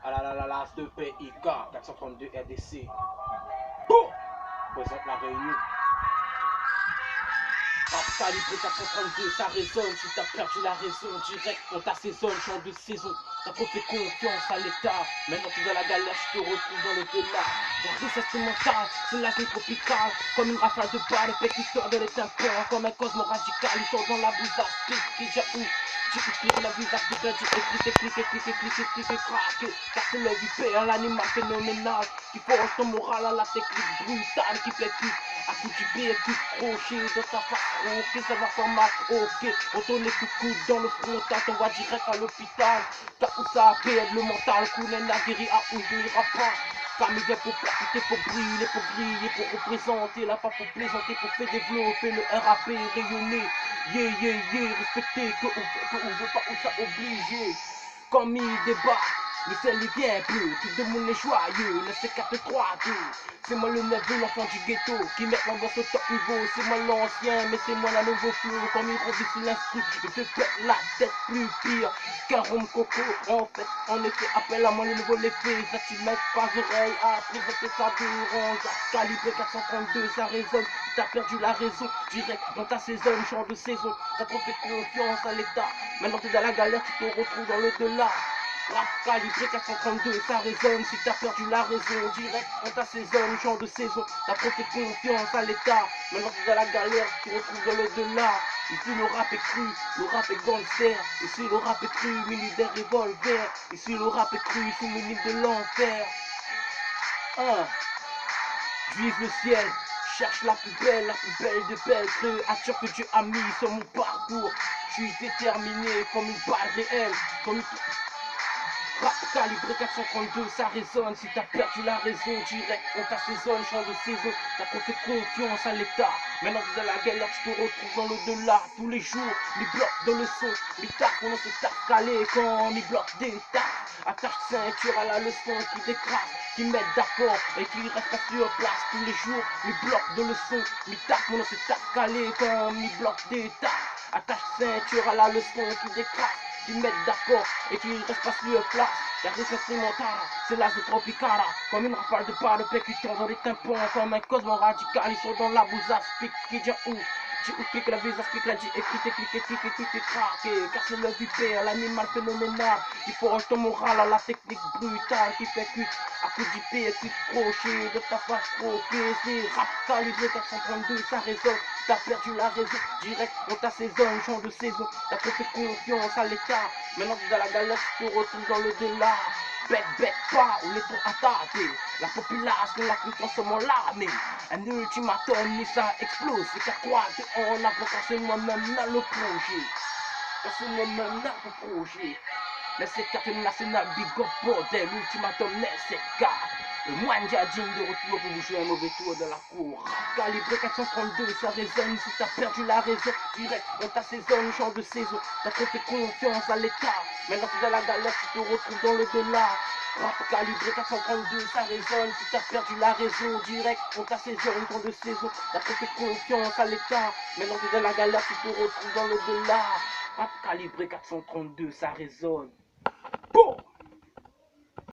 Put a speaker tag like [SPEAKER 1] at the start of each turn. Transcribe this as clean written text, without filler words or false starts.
[SPEAKER 1] Ah là là là là, de PIK, 432 RDC. Boum! Présente la réunion. Rap calibré 432, ça résonne. Si t'as perdu la raison, direct, on t'assaisonne, champ de saison. T'as trop fait confiance à l'état. Maintenant t'es dans la galère, je te retrouve dans le delà. La richesse mentale, c'est l'asthme tropicale. Comme une rafale de balles, percuteur de l'éteint-peur. Comme un cosmo radical, ils sont dans la bouse aspique. Déjà où j'écoute la vie aspique, là j'ai cliquer, craquer. Car c'est le vipère, un animal phénoménal. Qui forge ton moral à la technique brutale. Qui fait plus à coup du pied, coup crochet dans ta face. Ok, ça va faire mal, ok. On tourne les coucous dans le frontal, on va direct à l'hôpital. Car où ça perd le mental, couler la guéri à où il n'ira pas. Car il vient pour percuter, pour briller, pour représenter. Là pas pour plaisanter, pour faire développer le RAP rayonner. Respecter, que on veut pas, où ça obligé. Comme il débat, le ciel est bien bleu, tout le monde est joyeux, le C432. C'est moi le neveu, l'enfant du ghetto, qui met l'ambiance au top niveau. C'est moi l'ancien, mais c'est moi la nouveau flow. Comme il revient sous l'instru, il fait pète la tête plus pire qu'un rhum coco. En effet, appelle à moi le nouveau l'effet. Ça tu mets pas oreille à présenter ça dérange. Calibré 432, ça résonne. T'as perdu la raison, direct dans ta saison, champ de saison. T'as trop fait confiance à l'état. Maintenant t'es dans la galère, tu te retrouves dans le delà. Rap calibré 432, ça résonne. Si t'as perdu la raison, direct on t'assaisonne, champ de saison. T'as trop fait confiance à l'état. Maintenant t'es dans la galère, tu te retrouves dans le delà. Ici le rap est cru, le rap est gangster. Ici le rap est cru, muni des revolvers. Ici le rap est cru, c'est muni de l'enfer. Vive le ciel, cherche la plus belle de belles créatures que Dieu a mis sur mon parcours. Je suis déterminé comme une balle réelle, comme une... Rap calibré 432, ça résonne. Si t'as perdu la raison, direct, on t'assaisonne, champ de saison. T'as trop fait confiance à l'état. Maintenant que dans la galère, tu te retrouves dans le delà. Tous les jours, les blocs dans le son. Les taf, on se tape calé quand les blocs des taf. Attache ceinture à la leçon qui décrase, qui met d'accord et qui reste pas sur place. Tous les jours, les blocs de leçon. Les taf, on se tape calé quand les blocs des taf. Attache ceinture à la leçon qui décrase, qui mettent d'accord et qui reste pas sur place. La richesse mentale, c'est l'asthme tropicale. Comme une rafale de balles percutant dans les tympans. Comme un cosmo radical, ils sont dans la bouse aspique. Qui dit où? J'ai clique la vie aspique, la dit cliquer, craquer. Car c'est le vipère, l'animal phénoménal. Il forge ton moral à la technique brutale. Qui fait cuite à coup d'IP et cuite crochet de ta face croquée. C'est rap calibré 432, ça résonne. Si t'as perdu la raison, direct on t'assaisonne, champ de saison. T'as trop fait confiance à l'état. Maintenant que dans la galère, tu te retrouves dans le delà. Bec pas, ou les trop attardés. La population la plus consommant l'armée. Un ultimatum, mais ça explose. C'est qu'à quoi on a c'est moi-même dans le projet. Quand c'est moi-même dans le projet. Le C4 national, big up bordel, l'ultimatum NC4. Le moine digne de retour pour vous jouer un mauvais tour de la cour. Calibré 432, ça résonne. Si t'as perdu la raison, direct on t'assaisonne, champ de saison. T'as trop fait confiance à l'état. Maintenant t'es dans la galère, tu te retrouves dans le delà. Rap calibré 432, ça résonne. Si t'as perdu la raison, direct on t'assaisonne, champ de saison. T'as trop fait confiance à l'état. Maintenant t'es dans la galère, tu te retrouves dans le delà. Rap calibré 432, ça résonne.